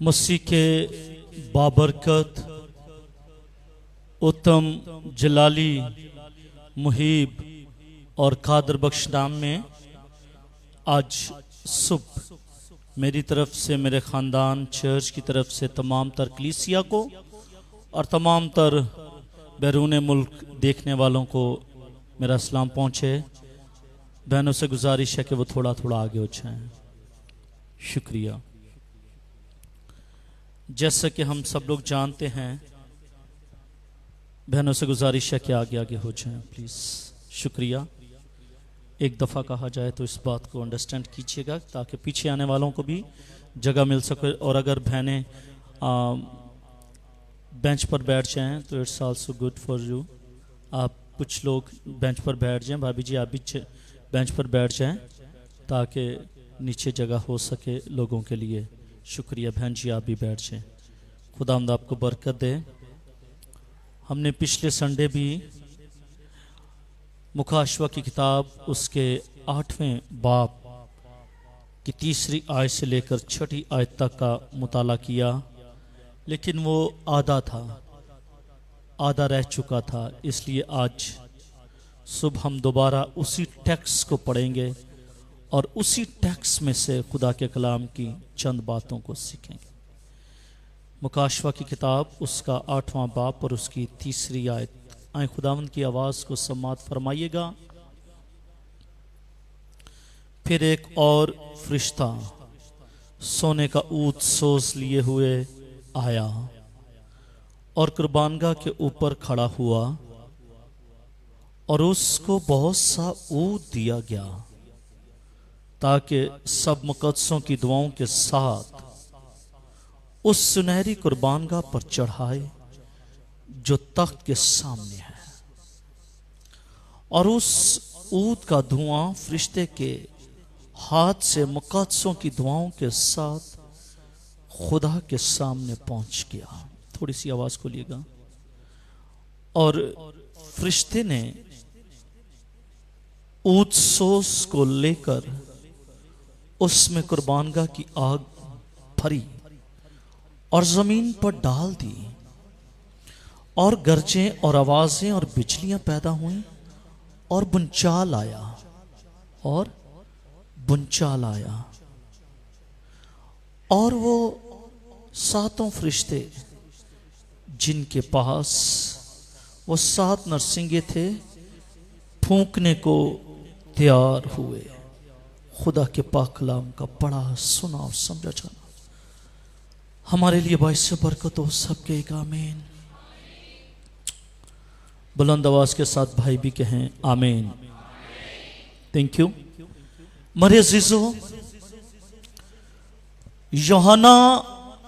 मसीह के बाबरकत उत्तम जलाली मुहीब और कादर बख्श नाम में आज सुबह मेरी तरफ से, मेरे ख़ानदान चर्च की तरफ से तमाम तर कलीसिया को और तमाम तर बैरून मुल्क देखने वालों को मेरा सलाम पहुँचे। बहनों से गुजारिश है कि वो थोड़ा थोड़ा आगे हो जाएं। शुक्रिया। जैसा कि हम सब लोग जानते हैं, बहनों से गुजारिश है कि आगे आगे हो जाएं प्लीज़। शुक्रिया। एक दफ़ा कहा जाए तो इस बात को अंडरस्टैंड कीजिएगा ताकि पीछे आने वालों को भी जगह मिल सके। और अगर बहनें बेंच पर बैठ जाएं तो it's also good for you. आप कुछ लोग बेंच पर बैठ जाएं। भाभी जी, आप भी बेंच पर बैठ जाएं ताकि नीचे जगह हो सके लोगों के लिए। शुक्रिया। बहन जी, आप भी बैठ जाएं। खुदावंद आपको बरकत दे। हमने पिछले संडे भी मुकाशवा की किताब उसके 8वें बाब की 3री आयत से लेकर 6ठी आयत तक का मुताला किया, लेकिन वो आधा रह चुका था। इसलिए आज सुबह हम दोबारा उसी टेक्स्ट को पढ़ेंगे और उसी टेक्स्ट में से खुदा के कलाम की चंद बातों को सीखेंगे। मुकाशवा की किताब उसका 8वां बाब और उसकी 3री आयत। आए खुदावंद की आवाज़ को समात फरमाइएगा। फिर एक और फरिश्ता सोने का ऊंट सोस लिए हुए आया और कुर्बानगाह के ऊपर खड़ा हुआ और उसको बहुत सा ऊंट दिया गया ताकि सब मुकद्दसों की दुआओं के साथ उस सुनहरी कुर्बानगाह पर चढ़ाए जो तख्त के सामने है। और उस ऊद का धुआं फरिश्ते के हाथ से मुकद्दसों की दुआओं के साथ खुदा के सामने पहुंच गया। थोड़ी सी आवाज खोलिएगा। और फरिश्ते ने ऊद सोस को लेकर उसमें कुर्बानगाह की आग भरी और जमीन पर डाल दी और गरजें और आवाजें और बिजलियां पैदा हुई और बुनचाल आया और वो 7 फरिश्ते जिनके पास वो 7 नरसिंगे थे फूंकने को तैयार हुए। खुदा के पाक कलाम का पढ़ा, सुना और समझा जाना हमारे लिए बाइस बरकत हो सबके। एक आमीन। बुलंद आवाज के साथ भाई भी कहें आमीन। Thank you. मेरे अजीजों, यूहन्ना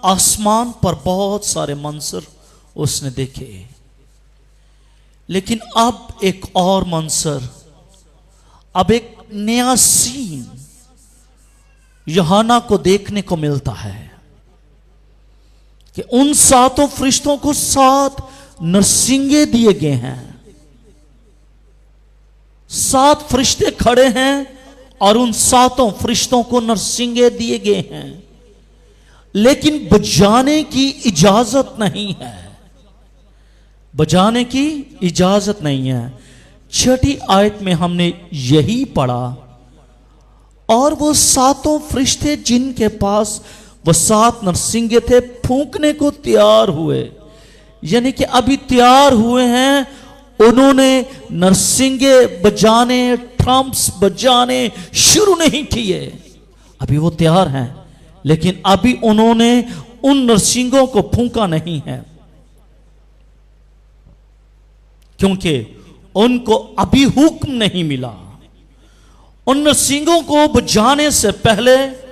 आसमान पर बहुत सारे मंजर उसने देखे, लेकिन अब एक और मंजर, अब एक नया सीन यूहन्ना को देखने को मिलता है कि उन 7 फरिश्तों को 7 नरसिंगे दिए गए हैं। 7 फरिश्ते खड़े हैं और उन 7 फरिश्तों को नरसिंगे दिए गए हैं, लेकिन बजाने की इजाजत नहीं है। बजाने की इजाजत नहीं है। 6ठी आयत में हमने यही पढ़ा। और वो 7 फरिश्ते जिनके पास वो 7 नरसिंगे थे फूंकने को तैयार हुए, यानी कि अभी तैयार हुए हैं। उन्होंने नरसिंगे बजाने, ट्रम्प्स बजाने शुरू नहीं किए। अभी वो तैयार हैं, लेकिन अभी उन्होंने उन नरसिंगों को फूंका नहीं है, क्योंकि उनको अभी हुक्म नहीं मिला। उन नरसिंगों को बजाने से पहले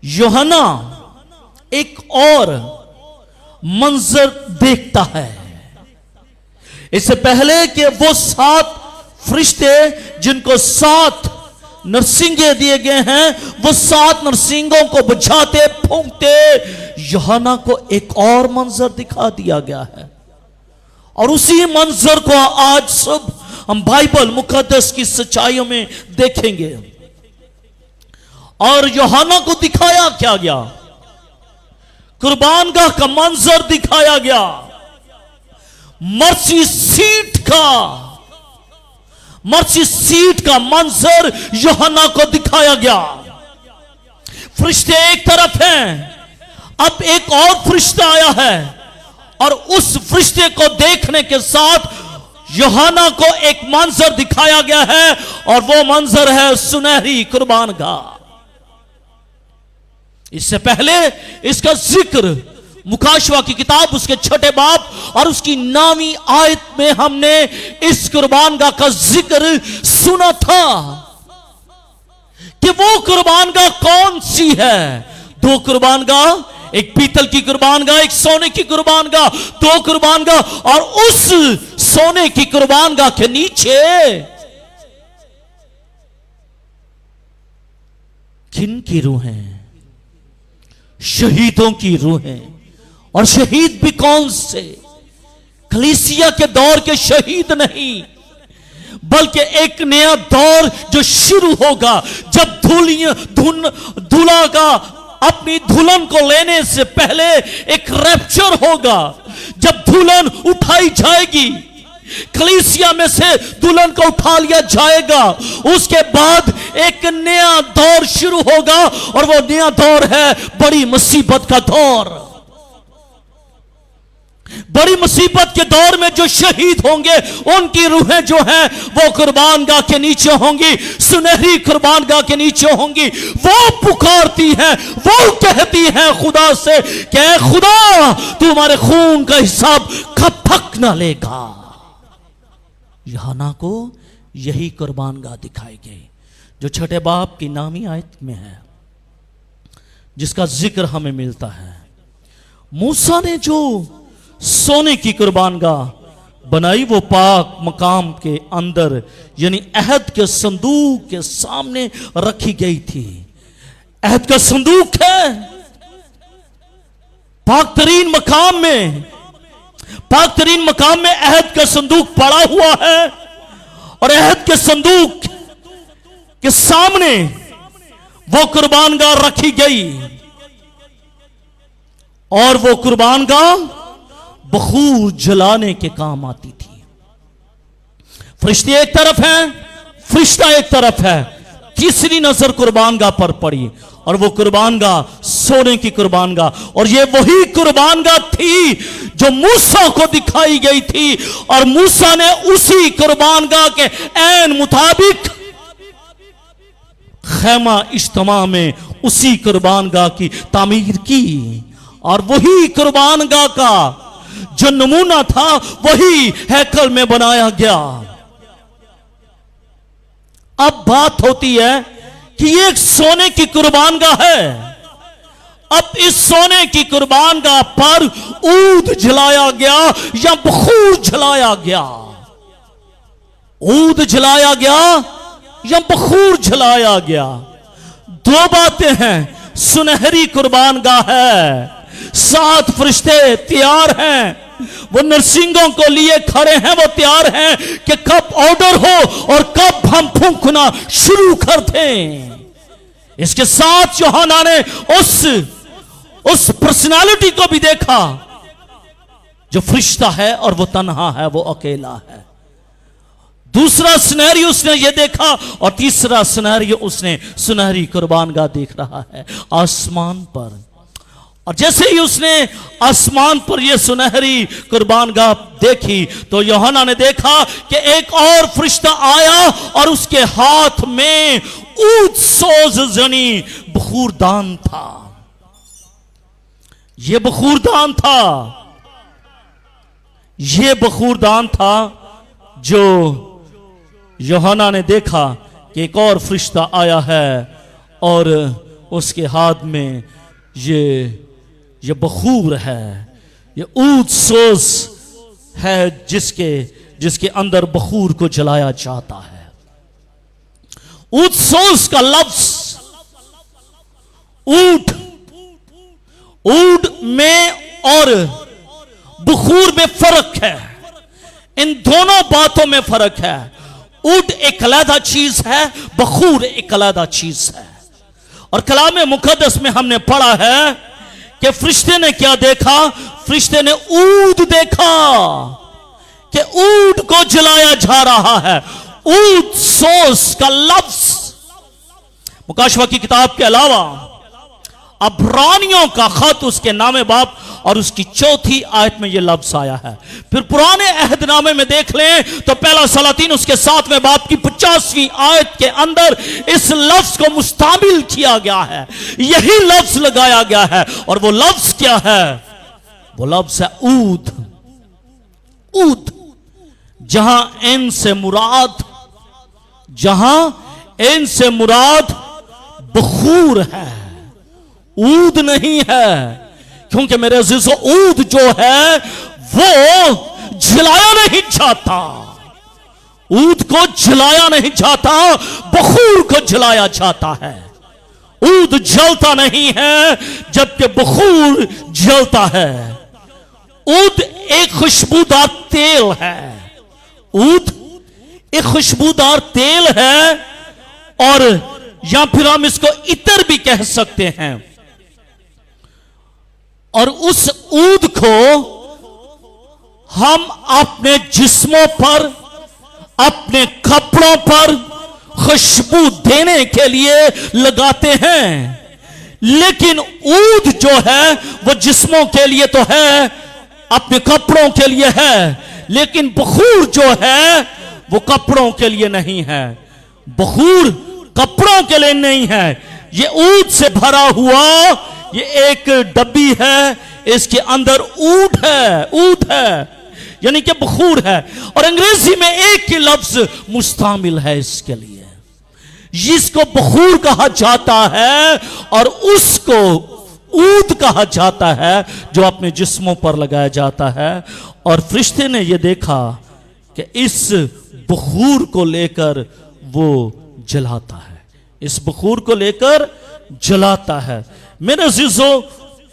यूहन्ना एक और मंजर देखता है। इससे पहले कि वो 7 फरिश्ते जिनको 7 नरसिंगे दिए गए हैं, वो 7 नरसिंगों को बजाते फूंकते यूहन्ना को एक और मंजर दिखा दिया गया है। और उसी मंजर को आज सब हम बाइबल मुकद्दस की सच्चाइयों में देखेंगे। और यूहन्ना को दिखाया क्या गया कुर्बानगाह का मंजर दिखाया गया, मर्सी सीट का मंजर यूहन्ना को दिखाया गया। फरिश्ते एक तरफ हैं, अब एक और फरिश्ता आया है और उस फरिश्ते को देखने के साथ यूहन्ना को एक मंजर दिखाया गया है और वो मंजर है सुनहरी कुर्बानगाह। इससे पहले इसका जिक्र मुकाशवा की किताब उसके 6 बाब और उसकी 9वीं आयत में हमने इस कुर्बानगाह का जिक्र सुना था कि वो कुर्बानगाह कौन सी है। 2 कुर्बानगाह, एक पीतल की कुर्बानगाह, एक सोने की कुर्बानगाह, 2 कुर्बानगाह। और उस सोने की कुर्बानगाह के नीचे किन की रूहें? शहीदों की रूहें। और शहीद भी कौन से? कलीसिया के दौर के शहीद नहीं, बल्कि एक नया दौर जो शुरू होगा जब दूल्हा का अपनी दुल्हन को लेने से पहले एक रैप्चर होगा, जब दुल्हन उठाई जाएगी, कलीसिया में से दुल्हन को उठा लिया जाएगा, उसके बाद एक नया दौर शुरू होगा और वो नया दौर है बड़ी मुसीबत का दौर। बड़ी मुसीबत के दौर में जो शहीद होंगे उनकी रूहें जो हैं वो कुर्बानगाह के नीचे होंगी, सुनहरी कुर्बानगाह के नीचे होंगी। वो पुकारती हैं, वो कहती हैं खुदा से कि खुदा तुम्हारे खून का हिसाब कब तक ना लेगा। यूहन्ना को यही कुर्बानगाह दिखाई गई जो 6 बाब की 9वीं आयत में है, जिसका जिक्र हमें मिलता है। मूसा ने जो सोने की कुर्बानगाह बनाई वो पाक मकाम के अंदर यानी अहद के संदूक के सामने रखी गई थी। अहद का संदूक है पाक तरीन मकाम में, पाक तरीन मकाम में अहद का संदूक पड़ा हुआ है और अहद के संदूक के सामने वो कुर्बानगाह रखी गई और वो कुर्बानगाह बखूर जलाने के काम आती थी। फरिश्ते एक तरफ हैं, फरिश्ता एक तरफ है, तीसरी नजर कुर्बानगाह पर पड़ी और वो कुर्बानगाह सोने की कुर्बानगाह। और ये वही कुर्बानगाह थी जो मूसा को दिखाई गई थी और मूसा ने उसी कुर्बानगाह के ऐन मुताबिक खैमा इज्तिमा में उसी कुर्बानगाह की तामीर की और वही कुर्बानगाह का जो नमूना था वही हैकल में बनाया गया। अब बात होती है कि ये एक सोने की कुर्बानगाह है। अब इस सोने की कुर्बानगाह पर ऊद जलाया गया या बखूर जलाया गया? ऊद जलाया गया या बखूर जलाया गया? 2 बातें हैं। सुनहरी कुर्बानगाह है, 7 फरिश्ते तैयार हैं, वो नरसिंगों को लिए खड़े हैं, वो तैयार हैं कि कब ऑर्डर हो और कब हम फूंकना शुरू कर दें। इसके साथ यूहन्ना ने उस पर्सनालिटी को भी देखा जो फरिश्ता है और वो तन्हा है, वो अकेला है। दूसरा सिनेरियो उसने ये देखा और तीसरा सिनेरियो उसने सुनहरी कुर्बानगाह देख रहा है आसमान पर। और जैसे ही उसने आसमान पर यह सुनहरी कुर्बानगाह देखी तो यूहन्ना ने देखा कि एक और फरिश्ता आया और उसके हाथ में ऊद सोज जनी बखूरदान था। यह बखूरदान था, यह बखूरदान था जो यूहन्ना ने देखा कि एक और फरिश्ता आया है और उसके हाथ में ये बखूर है, ये ऊद सोज है जिसके अंदर बखूर को जलाया जाता है। ऊद सोज का लफ्ज ऊद में और बखूर में फर्क है। इन दोनों बातों में फर्क है। ऊद एक अलग चीज है, बखूर एक अलग चीज है। और कलाम मुकद्दस में हमने पढ़ा है कि फरिश्ते ने क्या देखा? फरिश्ते ने ऊद देखा कि ऊद को जलाया जा रहा है। ऊद सोस का लफ्ज मुकाशवा की किताब के अलावा अब्रानियों का खत उसके नामे बाप और उसकी चौथी आयत में यह लफ्ज आया है। फिर पुराने अहदनामे में देख लें तो पहला सलातीन उसके 7वें बाप की 50वीं आयत के अंदर इस लफ्ज को मुस्तामिल किया गया है, यही लफ्ज लगाया गया है। और वो लफ्ज क्या है? वो लफ्ज है ऊद। ऊद जहां एन से मुराद बखूर है, ऊद नहीं है। क्योंकि मेरे अजीजों, ऊद जो है वो जलाया नहीं जाता, ऊद को जलाया नहीं जाता, बखूर को जलाया जाता है। ऊद जलता नहीं है जबकि बखूर जलता है। ऊद एक खुशबूदार तेल है, ऊद एक खुशबूदार तेल है, और या फिर हम इसको इतर भी कह सकते हैं। और उस ऊद को हम अपने जिस्मों पर, अपने कपड़ों पर खुशबू देने के लिए लगाते हैं। लेकिन ऊद जो है वो जिस्मों के लिए तो है, अपने कपड़ों के लिए है, लेकिन बखूर जो है वो कपड़ों के लिए नहीं है। बखूर कपड़ों के लिए नहीं है। ये ऊद से भरा हुआ ये एक डब्बी है, इसके अंदर ऊद है, यानी कि बखूर है। और अंग्रेजी में एक ही लफ्ज मुस्तामिल है इसके लिए, जिसको बखूर कहा जाता है और उसको ऊद कहा जाता है जो अपने जिस्मों पर लगाया जाता है। और फरिश्ते ने यह देखा कि इस बखूर को लेकर वो जलाता है, इस बखूर को लेकर जलाता है। मेरे अजीजों,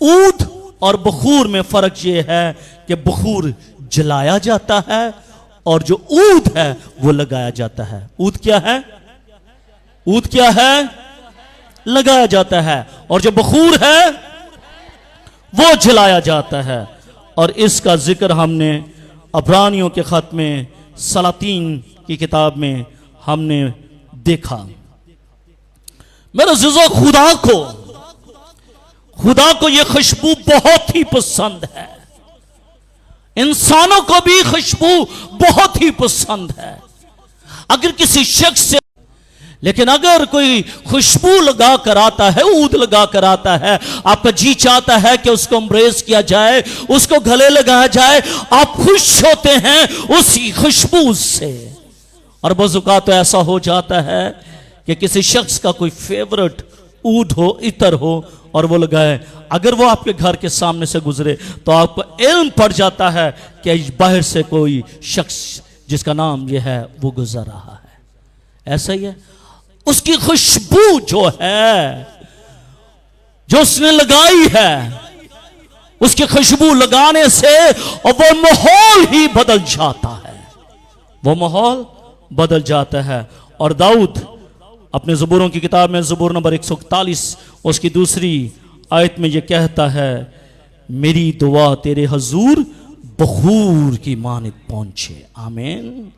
ऊद और बखूर में फर्क यह है कि बखूर जलाया जाता है और जो ऊद है वो लगाया जाता है। ऊद क्या है? ऊद क्या है? लगाया जाता है। और जो बखूर है वो जलाया जाता है। और इसका जिक्र हमने अब्रानियों के खत में, सलातीन की किताब में हमने देखा। मेरे अजीजों, खुदा को यह खुशबू बहुत ही पसंद है। इंसानों को भी खुशबू बहुत ही पसंद है। अगर किसी शख्स से, लेकिन अगर कोई खुशबू लगा कर आता है, ऊद लगा कर आता है, आपका जी चाहता है कि उसको एम्ब्रेस किया जाए, उसको गले लगाया जाए, आप खुश होते हैं उसी खुशबू से। और बज़ुका तो ऐसा हो जाता है कि किसी शख्स का कोई फेवरेट ऊद हो, इतर हो, और वो लगाए, अगर वो आपके घर के सामने से गुजरे तो आपको इल्म पड़ जाता है कि बाहर से कोई शख्स जिसका नाम यह है वो गुजर रहा है। ऐसा ही है, उसकी खुशबू जो है, जो उसने लगाई है, उसकी खुशबू लगाने से और वो माहौल ही बदल जाता है, वो माहौल बदल जाता है। और दाऊद अपने ज़बूरों की किताब में ज़बूर नंबर 141 उसकी दूसरी आयत में यह कहता है, मेरी दुआ तेरे हजूर बखूर की मानित पहुंचे। आमीन।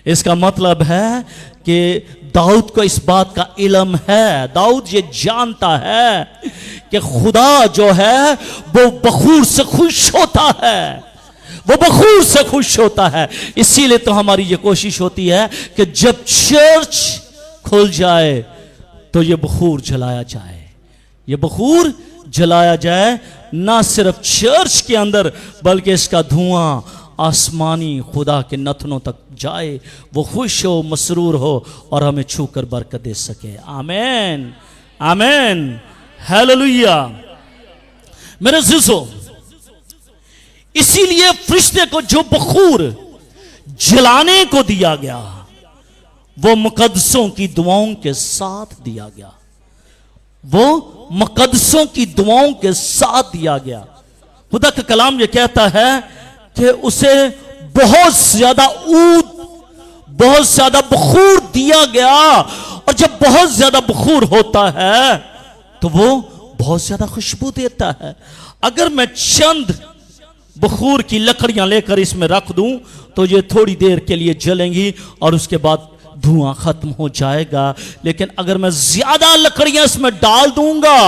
इसका मतलब है कि दाऊद को इस बात का इल्म है, दाऊद ये जानता है कि खुदा जो है वो बखूर से खुश होता है, वो बखूर से खुश होता है। इसीलिए तो हमारी ये कोशिश होती है कि जब चर्च खुल जाए तो ये बखूर जलाया जाए, ये बखूर जलाया जाए, ना सिर्फ चर्च के अंदर बल्कि इसका धुआं आसमानी खुदा के नथनों तक जाए, वो खुश हो, मसरूर हो और हमें छूकर बरकत दे सके। आमीन, आमीन, हालेलुया। मेरे अज़ीज़ों, इसीलिए फरिश्ते को जो बखूर जलाने को दिया गया वो मुकद्दसों की दुआओं के साथ दिया गया, वो मुकद्दसों की दुआओं के साथ दिया गया। खुदा का कलाम ये कहता है कि उसे बहुत ज्यादा ऊद, बहुत ज्यादा बखूर दिया गया। और जब बहुत ज्यादा बखूर होता है तो वो बहुत ज्यादा खुशबू देता है। अगर मैं चंद बखूर की लकड़ियां लेकर इसमें रख दूं तो ये थोड़ी देर के लिए जलेंगी और उसके बाद धुआं खत्म हो जाएगा। लेकिन अगर मैं ज्यादा लकड़ियां इसमें डाल दूंगा,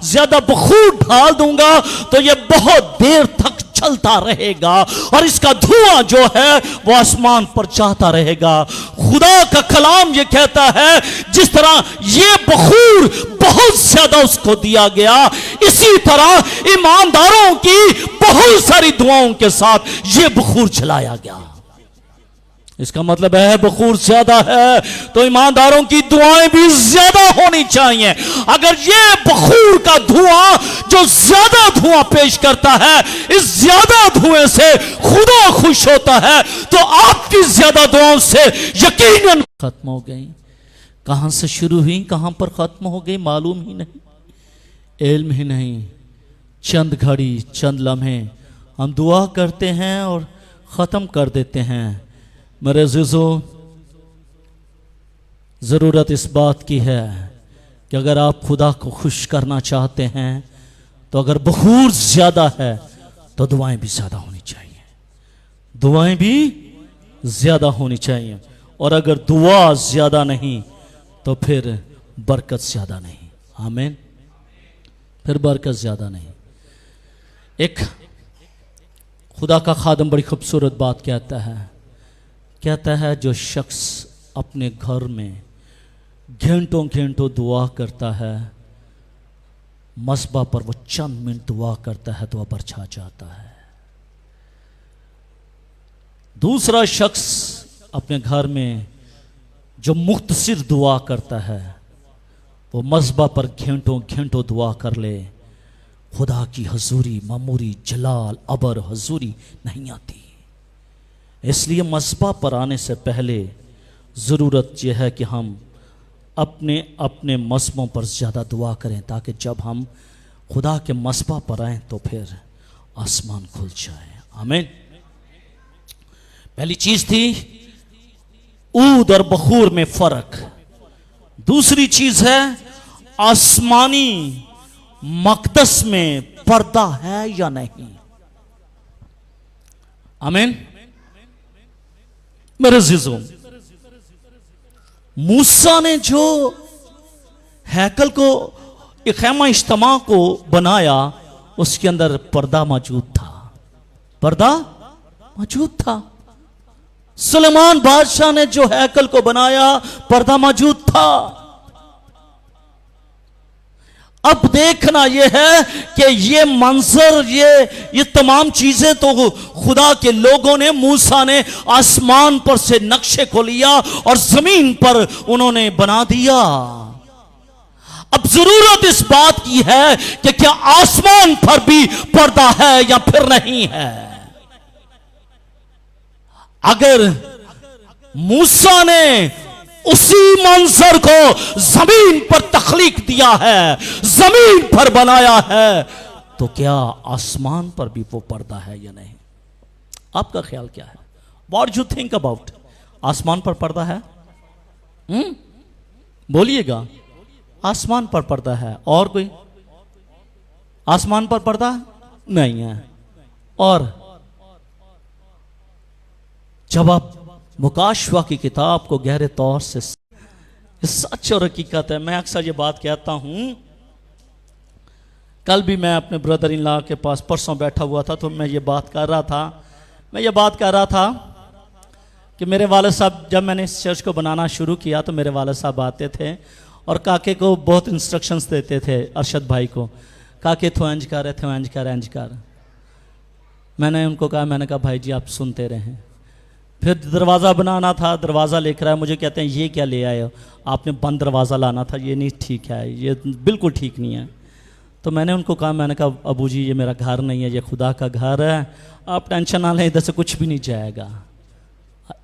ज्यादा बखूर डाल दूंगा, तो ये बहुत देर तक चलता रहेगा और इसका धुआं जो है वो आसमान पर जाता रहेगा। खुदा का कलाम ये कहता है जिस तरह ये बखूर बहुत ज्यादा उसको दिया गया, इसी तरह ईमानदारों की बहुत सारी दुआओं के साथ ये बखूर चलाया गया। इसका मतलब है बखूर ज्यादा है तो ईमानदारों की दुआएं भी ज्यादा होनी चाहिए। अगर ये बखूर का धुआं जो ज्यादा धुआं पेश करता है, इस ज्यादा धुएं से खुदा खुश होता है, तो आपकी ज्यादा दुआओं से यकीनन खत्म हो गई। कहां से शुरू हुई, कहां पर खत्म हो गई मालूम ही नहीं, इल्म ही नहीं। चंद घड़ी, चंद लम्हे हम दुआ करते हैं और खत्म कर देते हैं। मेरे अज़ीज़ों, ज़रूरत इस बात की है कि अगर आप खुदा को खुश करना चाहते हैं तो अगर बखूर ज़्यादा है तो दुआएं भी ज़्यादा होनी चाहिए, दुआएं भी ज़्यादा होनी चाहिए। और अगर दुआ ज़्यादा नहीं तो फिर बरकत ज़्यादा नहीं। आमीन। फिर बरकत ज़्यादा नहीं। एक खुदा का खादम बड़ी खूबसूरत बात कहता है जो शख्स अपने घर में घंटों घंटों दुआ करता है, मस्बा पर वो चंद मिनट दुआ करता है तो वह बरछा जाता है। दूसरा शख्स अपने घर में जो मुख्तसिर दुआ करता है, वो मस्बा पर घंटों घंटों दुआ कर ले, खुदा की हजूरी, मामूरी, जलाल, अबर हजूरी नहीं आती। इसलिए मस्बा पर आने से पहले ज़रूरत यह है कि हम अपने अपने मस्बों पर ज़्यादा दुआ करें, ताकि जब हम खुदा के मस्बा पर आएँ तो फिर आसमान खुल जाए। आमीन। पहली चीज़ थी ऊद और बखूर में फ़र्क। दूसरी चीज़ है आसमानी मक़दस में पर्दा है या नहीं। आमीन। मेरे अज़ीज़ों, मूसा ने जो हैकल को, ख़ैमा इज्तिमा को बनाया, उसके अंदर पर्दा मौजूद था, पर्दा मौजूद था। सुलेमान बादशाह ने जो हैकल को बनाया, पर्दा मौजूद था। अब देखना यह है कि ये मंजर, ये तमाम चीजें तो खुदा के लोगों ने, मूसा ने आसमान पर से नक्शे को लिया और जमीन पर उन्होंने बना दिया। अब जरूरत इस बात की है कि क्या आसमान पर भी पर्दा है या फिर नहीं है। अगर मूसा ने उसी मंजर को जमीन पर तख्लीक दिया है, जमीन पर बनाया है, तो क्या आसमान पर भी वो पर्दा है या नहीं। आपका ख्याल क्या है? What you think about? आसमान पर पर्दा है? बोलिएगा। आसमान पर पर्दा है। और कोई? आसमान पर पर्दा नहीं है। और जब आप मुकाशवा की किताब को गहरे तौर से, सच और हकीकत है, मैं अक्सर ये बात कहता हूं। कल भी मैं अपने ब्रदर इन लॉ के पास परसों बैठा हुआ था, तो मैं ये बात कर रहा था कि मेरे वालिद साहब, जब मैंने इस चर्च को बनाना शुरू किया तो मेरे वालिद साहब आते थे और काके को बहुत इंस्ट्रक्शंस देते थे, अरशद भाई को, काके तो इंज कर। मैंने उनको कहा, मैंने कहा भाई जी आप सुनते रहें। फिर दरवाज़ा बनाना था, दरवाज़ा लेकर आया, मुझे कहते हैं ये क्या ले आए हो, आपने बंद दरवाज़ा लाना था, ये नहीं ठीक है, ये बिल्कुल ठीक नहीं है। तो मैंने उनको कहा, मैंने कहा अबू जी ये मेरा घर नहीं है, ये खुदा का घर है, आप टेंशन ना लें, इधर से कुछ भी नहीं जाएगा,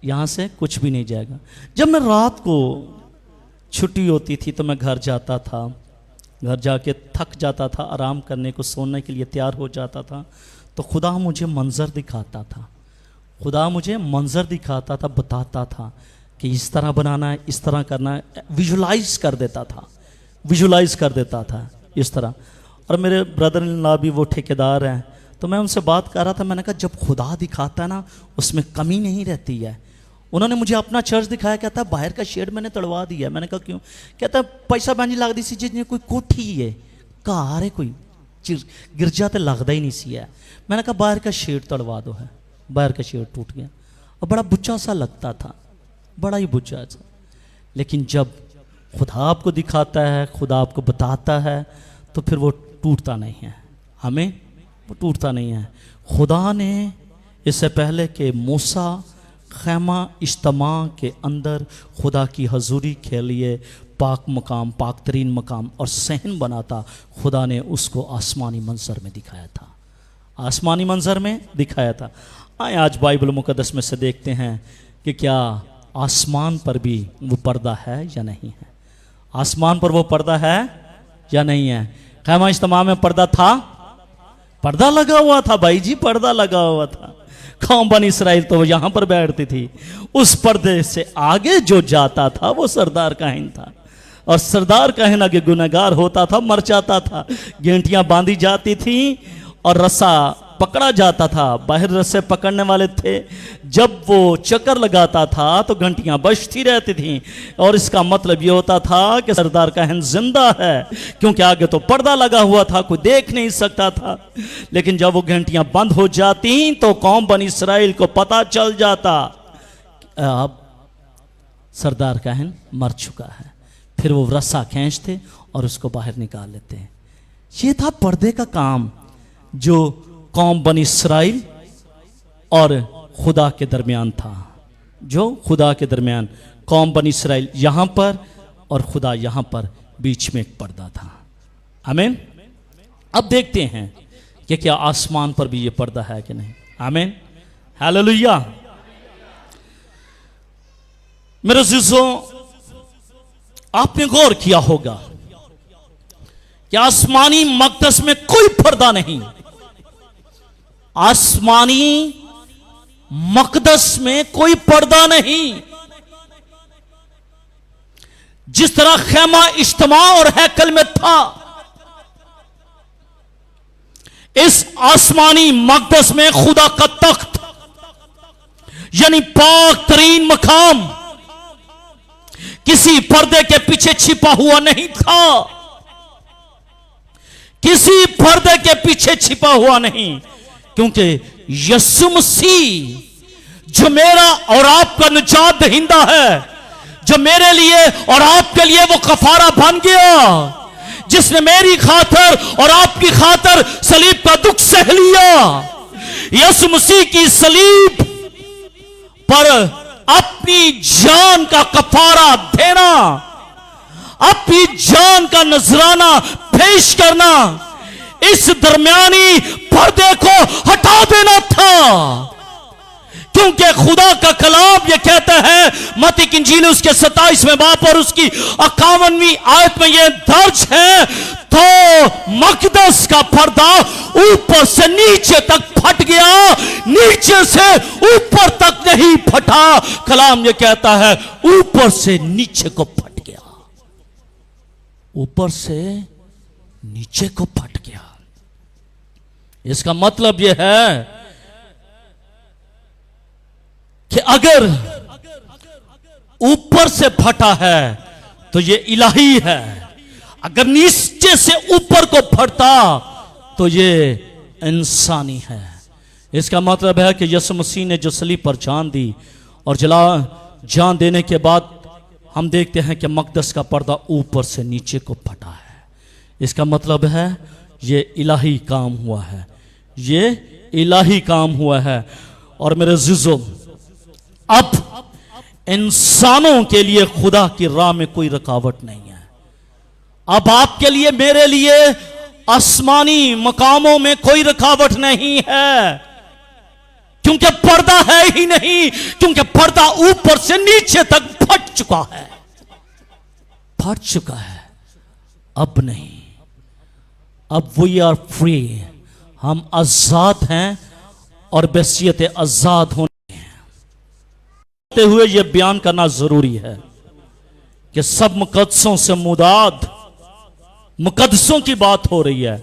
यहाँ से कुछ भी नहीं जाएगा। जब मैं रात को छुट्टी होती थी तो मैं घर जाता था, घर जाके थक जाता था, आराम करने को, सोने के लिए तैयार हो जाता था, तो खुदा मुझे मंजर दिखाता था, बताता था कि इस तरह बनाना है, इस तरह करना है, विजुलाइज कर देता था इस तरह। और मेरे ब्रदर इन लॉ भी वो ठेकेदार हैं, तो मैं उनसे बात कर रहा था। मैंने कहा जब खुदा दिखाता है ना उसमें कमी नहीं रहती है। उन्होंने मुझे अपना चर्च दिखाया, कहता है बाहर का शेड मैंने तड़वा दिया। मैंने कहा क्यों? कहता है पैसा बहन जी लगती सी जिन्हें कोई कोठी है घर है कोई गिरजा तो लगता ही नहीं सी है। मैंने कहा बाहर का शेड तड़वा दो है। बाहर का शेड टूट गया और बड़ा बुच्चा सा लगता था, बड़ा ही बुच्चा सा। लेकिन जब खुदा आपको दिखाता है, खुदा आपको बताता है, तो फिर वो टूटता नहीं है। हमें वो टूटता नहीं है। खुदा ने इससे पहले कि मूसा खैमा इज्तिमा के अंदर खुदा की हजूरी के लिए पाक मकाम, पाक तरीन मकाम और सहन बनाता, खुदा ने उसको आसमानी मंजर में दिखाया था। आसमानी मंजर में दिखाया था। आए आज बाइबल मुकद्दस में से देखते हैं कि क्या आसमान पर भी वो पर्दा है या नहीं है। आसमान पर वो पर्दा है या नहीं है। खैमा इज्तिमा में पर्दा था, पर्दा लगा हुआ था भाई जी, पर्दा लगा हुआ था। कौम बनी इसराइल तो यहां पर बैठती थी। उस पर्दे से आगे जो जाता था वो सरदार काहिन था, और सरदार काहिन आगे गुनहगार होता था, मर जाता था। गेंटियां बांधी जाती थी और रस्सा पकड़ा जाता था। बाहर रस्से पकड़ने वाले थे। जब वो चक्कर लगाता था तो घंटियां बजती रहती थीं, और इसका मतलब ये होता था कि सरदार काहिन जिंदा है, क्योंकि आगे तो पर्दा लगा हुआ था, कोई देख नहीं सकता था। लेकिन जब वो घंटियां बंद हो जाती तो कौम बनी इसराइल को पता चल जाता अब सरदार काहिन मर चुका है। फिर वो रस्सा खींचते और उसको बाहर निकाल लेते हैं। ये था पर्दे का काम जो कौम बनी इसराइल और खुदा के दरमियान था। जो खुदा के दरमियान कौम बनी इसराइल यहां पर और खुदा यहां पर, बीच में एक पर्दा था। आमीन। अब देखते हैं कि क्या आसमान पर भी ये पर्दा है कि नहीं। आमीन, हालेलुया। मेरे अज़ीज़ों, आपने गौर किया होगा कि आसमानी मक़दस में कोई पर्दा नहीं। आसमानी मक़दस में कोई पर्दा नहीं। जिस तरह खैमा इज्तिमा और हैकल में था, इस आसमानी मक़दस में खुदा का तख्त यानी पाक तरीन मकाम किसी पर्दे के पीछे छिपा हुआ नहीं था। किसी पर्दे के पीछे छिपा हुआ नहीं, क्योंकि यीशु मसीह जो मेरा और आपका निजात दहिंदा है, जो मेरे लिए और आपके लिए वो कफारा बन गया, जिसने मेरी खातर और आपकी खातर सलीब का दुख सह लिया। यीशु मसीह की सलीब पर अपनी जान का कफारा देना, अपनी जान का नजराना पेश करना, इस दरमियानी पर्दे को हटा देना था। क्योंकि खुदा का कलाम ये कहता है, मत्ती की इंजील उसके 27वें बाब और उसकी 51वीं आयत में ये दर्ज है, तो मक़दस का पर्दा ऊपर से नीचे तक फट गया, नीचे से ऊपर तक नहीं फटा। कलाम ये कहता है ऊपर से नीचे को फट गया, ऊपर से नीचे को फट गया। इसका मतलब यह है कि अगर ऊपर से फटा है तो यह इलाही है, अगर नीचे से ऊपर को फटता तो यह इंसानी है। इसका मतलब है कि यीशु मसीह ने जो सलीब पर जान दी और जान देने के बाद हम देखते हैं कि मक़दस का पर्दा ऊपर से नीचे को फटा है। इसका मतलब है ये इलाही काम हुआ है, ये इलाही काम हुआ है। और मेरे अज़ीज़ों, अब इंसानों के लिए खुदा की राह में कोई रुकावट नहीं है। अब आपके लिए, मेरे लिए आसमानी मकामों में कोई रुकावट नहीं है, क्योंकि पर्दा है ही नहीं, क्योंकि पर्दा ऊपर से नीचे तक फट चुका है, फट चुका है। अब नहीं, अब वी आर फ्री, हम आजाद हैं और बहसीयत आजाद होने हुए यह बयान करना जरूरी है कि सब मुकद्दसों से मुदाद, मुकद्दसों की बात हो रही है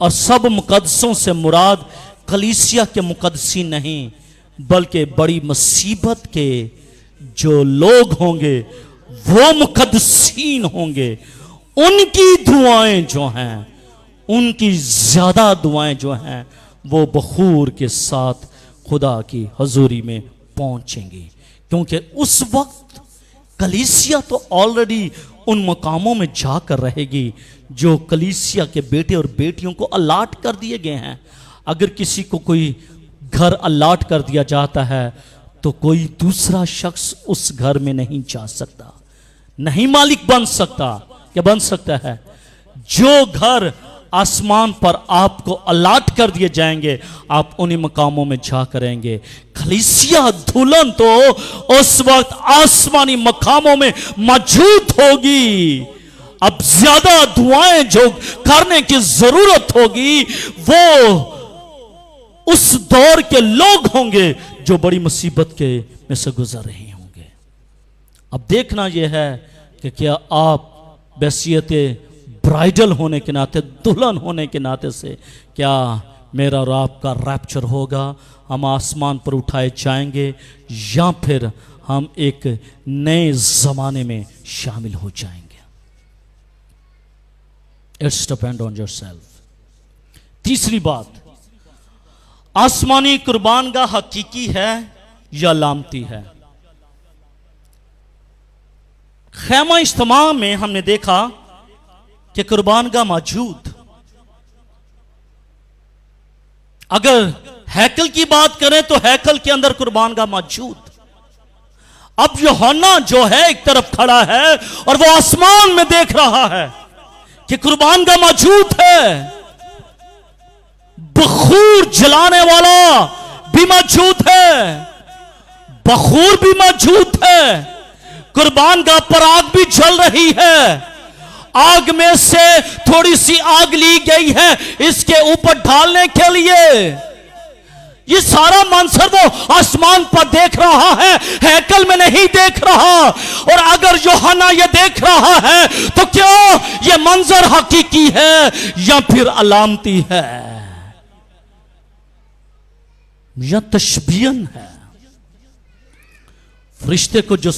और सब मुकद्दसों से मुराद कलीसिया के मुकद्दसी नहीं, बल्कि बड़ी मुसीबत के जो लोग होंगे वो मुकद्दसीन होंगे। उनकी दुआएं जो हैं, उनकी ज्यादा दुआएं जो हैं, वो बखूर के साथ खुदा की हजूरी में पहुंचेंगी, क्योंकि उस वक्त कलीसिया तो ऑलरेडी उन मकामों में जाकर रहेगी जो कलीसिया के बेटे और बेटियों को अलाट कर दिए गए हैं। अगर किसी को कोई घर अलाट कर दिया जाता है तो कोई दूसरा शख्स उस घर में नहीं जा सकता, नहीं मालिक बन सकता। क्या बन सकता है? जो घर आसमान पर आपको अलाट कर दिए जाएंगे, आप उन्हीं मकामों में जा करेंगे। कलीसिया दुल्हन तो उस वक्त आसमानी मकामों में मौजूद होगी। अब ज्यादा दुआएं जो करने की जरूरत होगी वो उस दौर के लोग होंगे जो बड़ी मुसीबत के में से गुजर रहे होंगे। अब देखना यह है कि क्या आप बैसियत ब्राइडल होने के नाते, दुल्हन होने के नाते से, क्या मेरा और आपका रैप्चर होगा, हम आसमान पर उठाए जाएंगे, या फिर हम एक नए जमाने में शामिल हो जाएंगे? It's depend on yourself. तीसरी बात, आसमानी कुर्बानगाह हकीकी है या लामती है? खैमा इज्तिमा में हमने देखा कि कुर्बानगाह मौजूद। अगर हैकल की बात करें तो हैकल के अंदर कुर्बानगाह मौजूद। अब यूहन्ना जो है एक तरफ खड़ा है और वो आसमान में देख रहा है कि कुर्बानगाह मौजूद है, बखूर जलाने वाला भी मौजूद है, बखूर भी मौजूद है, कुर्बानगाह पर आग भी जल रही है, आग में से थोड़ी सी आग ली गई है इसके ऊपर ढालने के लिए। ये सारा मंजर वो आसमान पर देख रहा है, हैकल में नहीं देख रहा। और अगर यूहन्ना ये देख रहा है तो क्या ये मंजर हकीकी है या फिर अलामती है या तशबीहन है? फरिश्ते को जो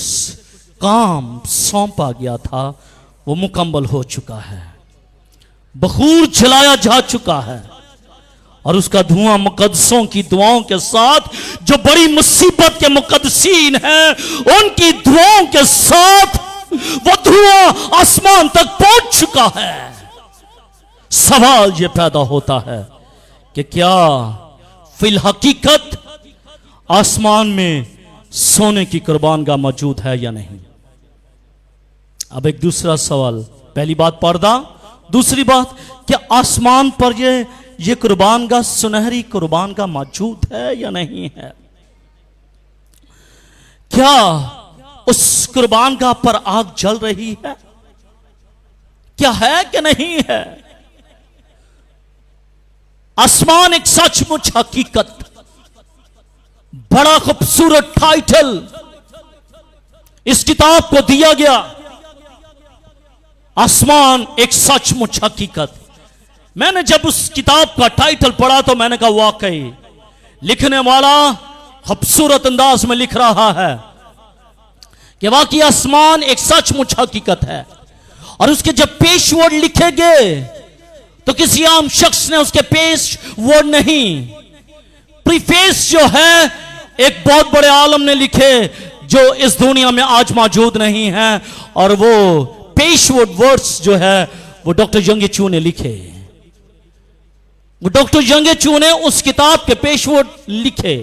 काम सौंपा गया था वो मुकम्मल हो चुका है, बखूर जलाया जा चुका है और उसका धुआं मुकद्दसों की दुआओं के साथ, जो बड़ी मुसीबत के मुकद्दसीन हैं, उनकी दुआओं के साथ वो धुआं आसमान तक पहुंच चुका है। सवाल ये पैदा होता है कि क्या फिल हकीकत आसमान में सोने की कुर्बानगाह मौजूद है या नहीं? अब एक दूसरा सवाल, पहली बात पर्दा, दूसरी बात क्या आसमान पर ये कुर्बानगाह, सुनहरी कुर्बानगाह मौजूद है या नहीं है? क्या उस कुर्बानगाह पर आग जल रही है? क्या है कि नहीं है? आसमान एक सचमुच हकीकत, बड़ा खूबसूरत टाइटल इस किताब को दिया गया, आसमान एक सचमुच हकीकत। मैंने जब उस किताब का टाइटल पढ़ा तो मैंने कहा वाकई लिखने वाला खूबसूरत अंदाज में लिख रहा है कि वाकई आसमान एक सचमुच हकीकत है। और उसके जब पेश वर्ड लिखे गए तो किसी आम शख्स ने उसके पेश वर्ड नहीं, प्रीफेस जो है एक बहुत बड़े आलम ने लिखे जो इस दुनिया में आज मौजूद नहीं है, और वो पेशवर्ड वर्ड्स जो है वो डॉक्टर यंगे चू ने लिखे। वो डॉक्टर यंगे चू ने उस किताब के पेशवर्ड लिखे।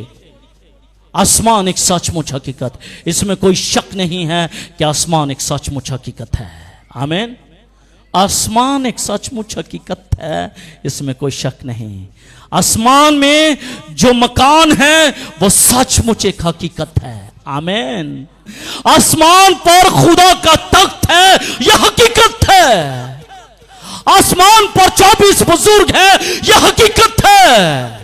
आसमान एक सचमुच हकीकत, इसमें कोई शक नहीं है कि आसमान एक सचमुच हकीकत है। आमीन। आसमान एक सचमुच हकीकत है, इसमें कोई शक नहीं। आसमान में जो मकान है वो सचमुच एक हकीकत है। आमीन। आसमान पर खुदा का तख्त है, यह हकीकत है। आसमान पर 24 बुजुर्ग है, यह हकीकत है।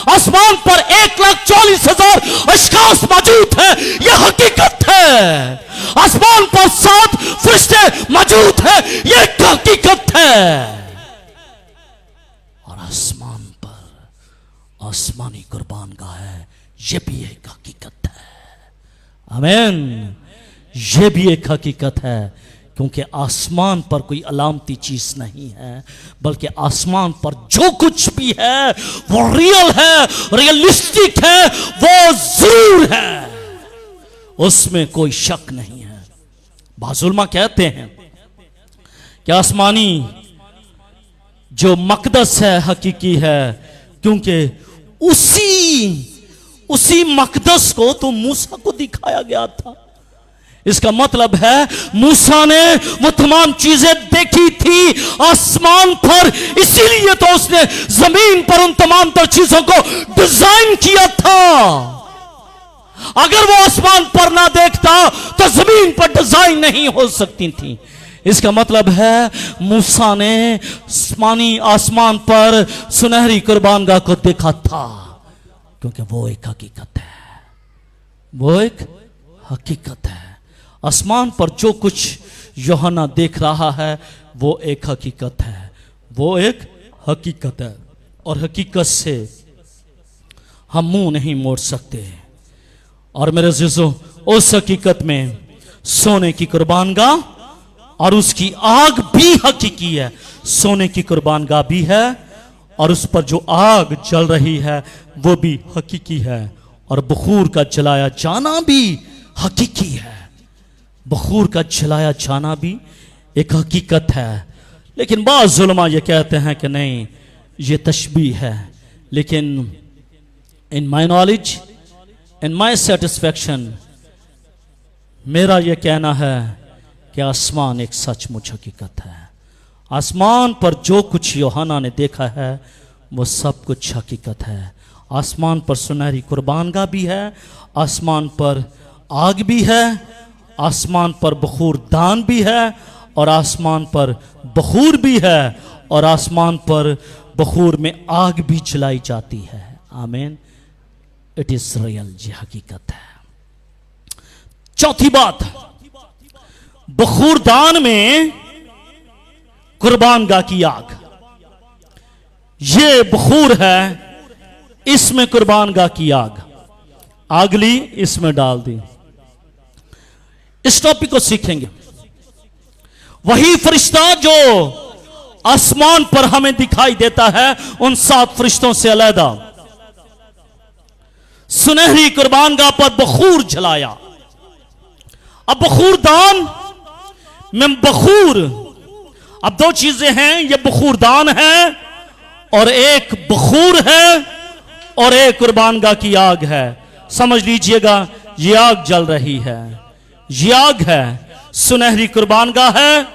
आसमान पर 1,40,000 अशखास मौजूद है, यह हकीकत है। आसमान पर 7 फरिश्ते मौजूद है, यह हकीकत है। और आसमानी कुर्बान गाह है। ये भी एक हकीकत है। आमीन। ये भी एक हकीकत है, क्योंकि आसमान पर कोई अलामती चीज नहीं है, बल्कि आसमान पर जो कुछ भी है वो रियल है, रियलिस्टिक है, वो जरूर है, उसमें कोई शक नहीं है। बाजुल्मा कहते हैं कि आसमानी जो मकदस है हकीकी है, क्योंकि उसी मकदस को तो मूसा को दिखाया गया था। इसका मतलब है मूसा ने वो तमाम चीजें देखी थी आसमान पर, इसीलिए तो उसने जमीन पर उन तमाम तर चीजों को डिजाइन किया था। अगर वो आसमान पर ना देखता तो जमीन पर डिजाइन नहीं हो सकती थी। इसका मतलब है मूसा ने आसमान पर सुनहरी कुर्बानगाह को देखा था, क्योंकि वो एक हकीकत है। वो एक हकीकत है। आसमान पर जो कुछ यूहन्ना देख रहा है वो एक हकीकत है। वो एक हकीकत है, और हकीकत से हम मुंह नहीं मोड़ सकते। और मेरे अज़ीज़ों, उस हकीकत में सोने की कुर्बानगाह और उसकी आग भी हकीकी है। सोने की कुर्बानगाह भी है, और उस पर जो आग जल रही है वो भी हकीकी है, और बखूर का जलाया जाना भी हकीकी है। बखूर का जलाया जाना भी एक हकीकत है। लेकिन बाज़ उलमा ये कहते हैं कि नहीं, ये तशबीह है। लेकिन इन my knowledge, in my satisfaction, मेरा ये कहना है कि आसमान एक सचमुच हकीकत है। आसमान पर जो कुछ यूहन्ना ने देखा है वो सब कुछ हकीकत है। आसमान पर सुनहरी कुर्बानगाह भी है, आसमान पर आग भी है, आसमान पर बखूर दान भी है, और आसमान पर बखूर भी है, और आसमान पर बखूर में आग भी जलाई जाती है। आमीन। इट इज रियल, ये हकीकत है। चौथी बात, बखूर दान में कुर्बानगाह की आग, ये बखूर है, इसमें कुर्बानगाह की आग। आग ली, इसमें डाल दी। इस टॉपिक को सीखेंगे। वही फरिश्ता जो आसमान पर हमें दिखाई देता है उन 7 फरिश्तों से अलहदा, सुनहरी कुर्बानगाह पर बखूर जलाया। अब बखूर दान में बखूर, अब 2 चीजें हैं, ये बखूर दान है और एक बखूर है और एक कुर्बानगाह की आग है। समझ लीजिएगा, ये आग जल रही है, ये आग है, सुनहरी कुर्बानगाह है,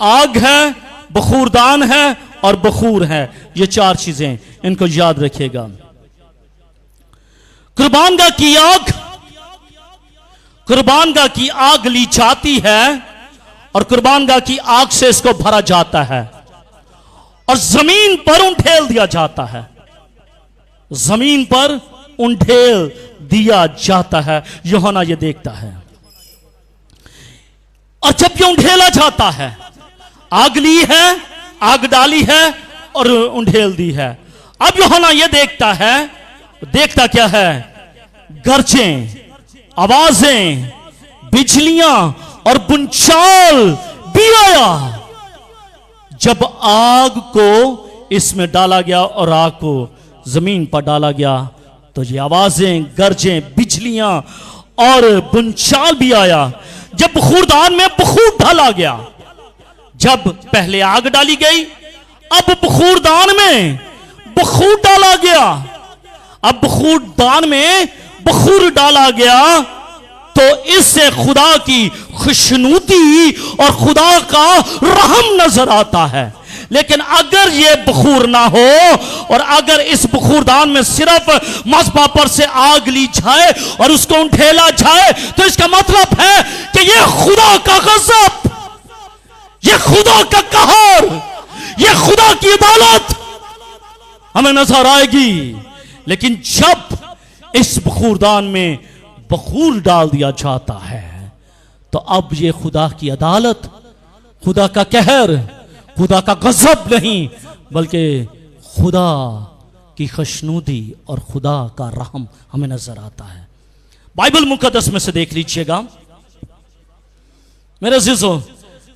आग है, बखूरदान है और बखूर है। ये 4 चीजें, इनको याद रखिएगा। कुर्बानगाह की आग, कुर्बानगाह की आग ली जाती है और कुर्बानगाह की आग से इसको भरा जाता है और जमीन पर उंडेल दिया जाता है। जमीन पर उंडेल दिया जाता है। यूहन्ना ये देखता है, और जब ये उंडेला जाता है, आग ली है, आग डाली है और उंडेल दी है। अब यूहन्ना ये देखता है, देखता क्या है? गर्जें, आवाजें, बिजलियां और बुंचाल भी आया। जब आग को इसमें डाला गया और आग को जमीन पर डाला गया तो ये आवाजें, गर्जें, बिजलियां और बुंचाल भी आया। जब बखूरदान में बखूर डाला गया, जब पहले आग डाली गई, अब बखूरदान में बखूर डाला गया। अब बखूरदान में बखूर डाला गया तो इससे खुदा की खुशनुदी और खुदा का रहम नजर आता है। लेकिन अगर ये बखूर ना हो और अगर इस बखूरदान में सिर्फ मज़बा पर से आग ली जाए और उसको उंडेला जाए तो इसका मतलब है कि ये खुदा का गज़ब, ये खुदा का कहर, ये खुदा की अदालत हमें नजर आएगी। लेकिन जब इस बखूरदान में बखूर डाल दिया जाता है तो अब ये खुदा की अदालत, खुदा का कहर, खुदा का गजब नहीं, बल्कि खुदा की खुशनुदी और खुदा का रहम हमें नजर आता है। बाइबल मुकद्दस में से देख लीजिएगा मेरे अजीजों,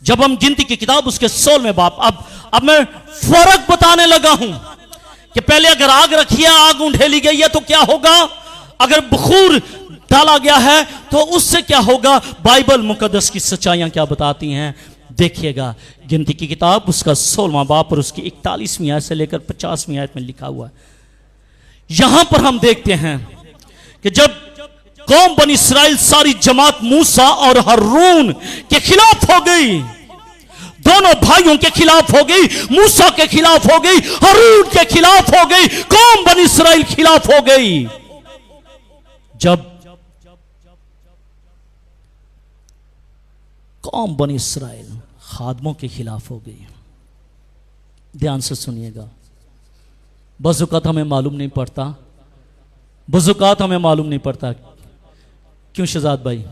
जब हम गिनती की किताब उसके 16वें बाब, अब मैं फर्क बताने लगा हूं कि पहले अगर आग रखी है, आग उंडेली गई है तो क्या होगा, अगर बखूर डाला गया है तो उससे क्या होगा। बाइबल मुकद्दस की सच्चाइयां क्या बताती हैं, देखिएगा। गिनती की किताब उसका 16वां बाब और उसकी 41वीं आयत से लेकर 50वीं आयत में लिखा हुआ है। यहां पर हम देखते हैं कि जब कौम बनी इस्राएल सारी जमात मूसा और हारून के खिलाफ हो गई, दोनों भाइयों के खिलाफ हो गई, मूसा के खिलाफ हो गई, हारून के खिलाफ हो गई, कौम बनी इस्राएल खिलाफ हो गई। जब कौम बनी इस्राएल खादमों के खिलाफ हो गई, ध्यान से सुनिएगा। बज़ुकात हमें मालूम नहीं पड़ता, बज़ुकात हमें मालूम नहीं पड़ता। क्यों शहजाद भाई?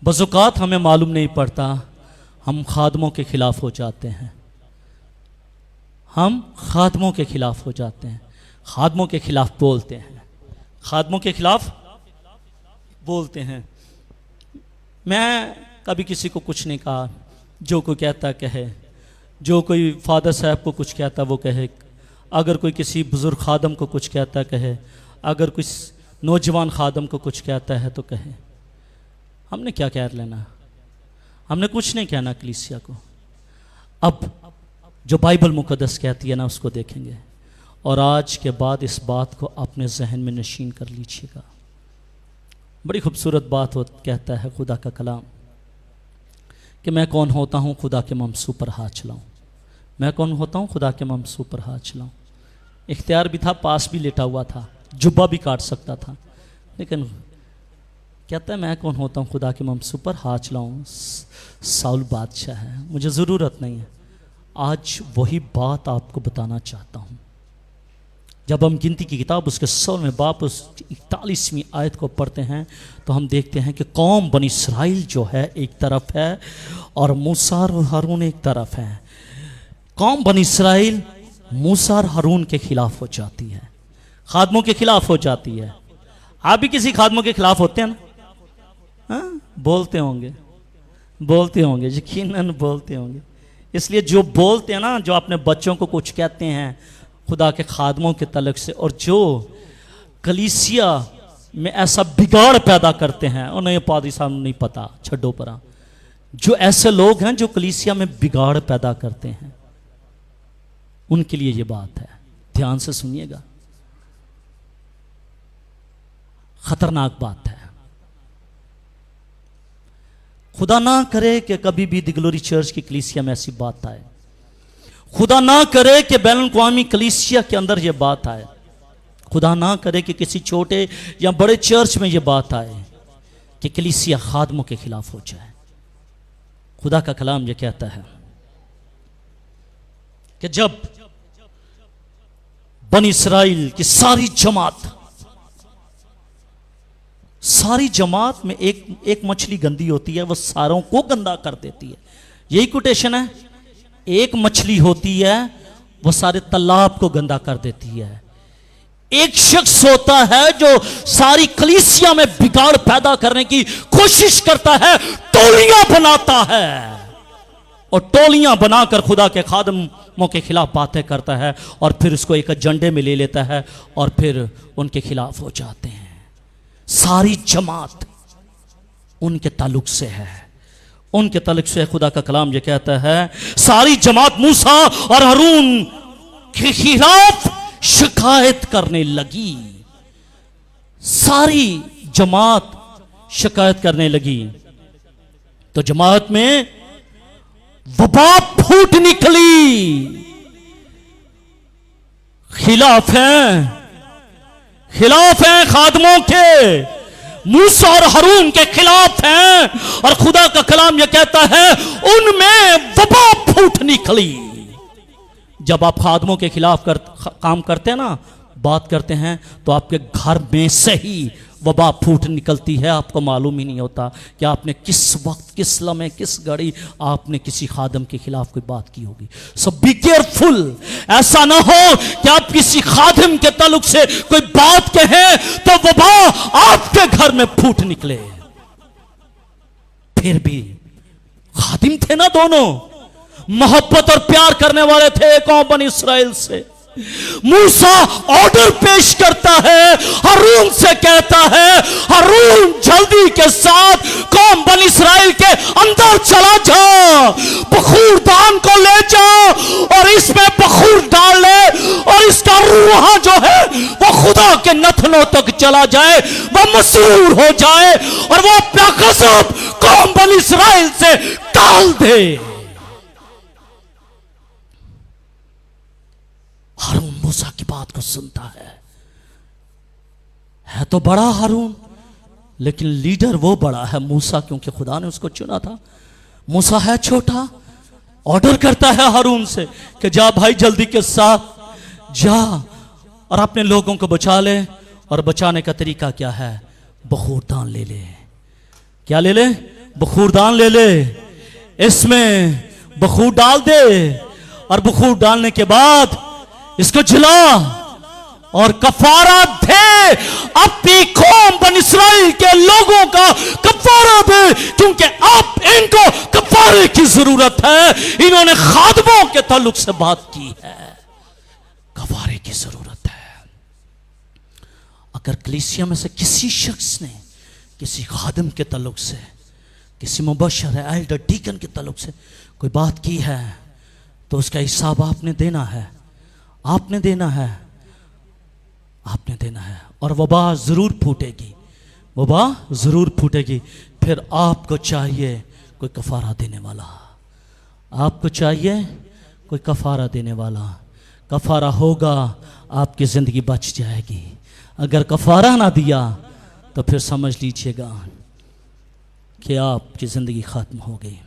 बज़ुकात हमें मालूम नहीं पड़ता, हम खादमों के खिलाफ हो जाते हैं, हम खादमों के खिलाफ हो जाते हैं, खादमों के खिलाफ बोलते हैं, खादमों के खिलाफ बोलते हैं। मैं कभी किसी को कुछ नहीं कहा, जो कोई कहता कहे, जो कोई फादर साहब को कुछ कहता वो कहे, अगर कोई किसी बुजुर्ग खादम को कुछ कहता कहे, अगर कुछ नौजवान खादम को कुछ कहता है तो कहे। हमने क्या कह लेना, हमने कुछ नहीं कहना कलीसिया को। अब जो बाइबल मुकद्दस कहती है ना उसको देखेंगे, और आज के बाद इस बात को अपने जहन में नशीन कर लीजिएगा। बड़ी खूबसूरत बात कहता है खुदा का कलाम कि मैं कौन होता हूँ खुदा के ममसू पर हाथ चलाऊँ, मैं कौन होता हूँ खुदा के ममसू पर हाथ चलाऊँ। इख्तियार भी था, पास भी लेटा हुआ था, जुब्बा भी काट सकता था, लेकिन कहता है मैं कौन होता हूँ खुदा के ममसू पर हाथ चलाऊँ। साउल बादशाह है, मुझे ज़रूरत नहीं है। आज वही बात आपको बताना चाहता हूँ। जब हम गिनती की किताब उसके 16वें बाब उस 41वीं आयत को पढ़ते हैं तो हम देखते हैं कि कौम बनी इस्राएल जो है एक तरफ है और मूसा और हारून एक तरफ है। कौम बनी इस्राएल मूसा और हारून के खिलाफ हो जाती है, खादमों के खिलाफ हो जाती है। आप भी किसी खादमों के खिलाफ होते हैं ना? हाँ, बोलते होंगे, बोलते होंगे, यकीनन बोलते होंगे। इसलिए जो बोलते हैं ना, जो अपने बच्चों को कुछ कहते हैं खुदा के खादमों के तलक से, और जो कलीसिया में ऐसा बिगाड़ पैदा करते हैं, उन्हें पादरी साहब नहीं पता, छड्डो परा। जो ऐसे लोग हैं जो कलीसिया में बिगाड़ पैदा करते हैं, उनके लिए ये बात है, ध्यान से सुनिएगा। खतरनाक बात है। खुदा ना करे कि कभी भी द ग्लोरी चर्च की कलीसिया में ऐसी बात आए, खुदा ना करे कि बैन अक़वामी कलीसिया के अंदर यह बात आए, खुदा ना करे कि किसी छोटे या बड़े चर्च में यह बात आए कि कलीसिया खादमों के खिलाफ हो जाए। खुदा का कलाम यह कहता है कि जब बनी इस्राएल की सारी जमात में एक मछली गंदी होती है, वह सारों को गंदा कर देती है। यही कोटेशन है, एक मछली होती है वह सारे तालाब को गंदा कर देती है। एक शख्स होता है जो सारी कलीसिया में बिगाड़ पैदा करने की कोशिश करता है, टोलियां बनाता है और टोलियां बनाकर खुदा के खादमों के खिलाफ बातें करता है और फिर उसको एक एजेंडे में ले लेता है और फिर उनके खिलाफ हो जाते हैं। सारी जमात उनके ताल्लुक से है, उनके ताल्लुक से खुदा का कलाम ये कहता है सारी जमात मूसा और हारून के खिलाफ शिकायत करने लगी। सारी जमात शिकायत करने लगी तो जमात में वबा फूट निकली। खिलाफ हैं खादमों के, मूसा और हारून के खिलाफ हैं, और खुदा का कलाम यह कहता है उनमें वबा फूट निकली। जब आप खादमों के खिलाफ काम करते हैं ना, बात करते हैं, तो आपके घर में से ही वबा फूट निकलती है, आपको मालूम ही नहीं होता कि आपने किस वक्त, किस लम्हे, किस घड़ी आपने किसी खादम के खिलाफ कोई बात की होगी। सो बी केयरफुल, ऐसा ना हो कि आप किसी खादिम के ताल्लुक से कोई बात कहें तो वबा आपके घर में फूट निकले। फिर भी खादिम थे ना, दोनों मोहब्बत और प्यार करने वाले थे कौम बनी इस्राएल से। मूसा ऑर्डर पेश करता है, हारून से कहता है, हारून जल्दी के साथ कौम बनी इस्राएल के अंदर चला जा, बखूर दान को ले जाओ और इसमें बखूर डाल ले और इसका रूह जो है वो खुदा के नथनों तक चला जाए, वो मशहूर हो जाए और वो अपना गज़ब कौम बनी इस्राएल से टाल दे। हारून मूसा की बात को सुनता है तो बड़ा हारून, लेकिन लीडर वो बड़ा है मूसा, क्योंकि खुदा ने उसको चुना था। मूसा है छोटा, ऑर्डर करता है हारून से कि जा भाई जल्दी के साथ जा और अपने लोगों को बचा ले। और बचाने का तरीका क्या है? बखूर दान ले ले। क्या ले ले? बखूर दान ले ले, इसमें बखूर डाल दे और बखूर डालने के बाद इसको जला और कफारा दे, अपनी कौम बनी इस्राएल के लोगों का कफारा दे, क्योंकि अब इनको कफारे की जरूरत है। इन्होंने खादमों के ताल्लुक से बात की है, कफारे की जरूरत है। अगर कलीसिया में से किसी शख्स ने किसी खादम के ताल्लुक से, किसी मुबशर है, एल्डर, डीकन के ताल्लुक से कोई बात की है तो उसका हिसाब आपने देना है, आपने देना है, आपने देना है। और वबा जरूर फूटेगी, वबा जरूर फूटेगी। फिर आपको चाहिए कोई कफारा देने वाला, आपको चाहिए कोई कफारा देने वाला। कफारा होगा, आपकी जिंदगी बच जाएगी। अगर कफारा ना दिया तो फिर समझ लीजिएगा कि आपकी जिंदगी खत्म हो गई।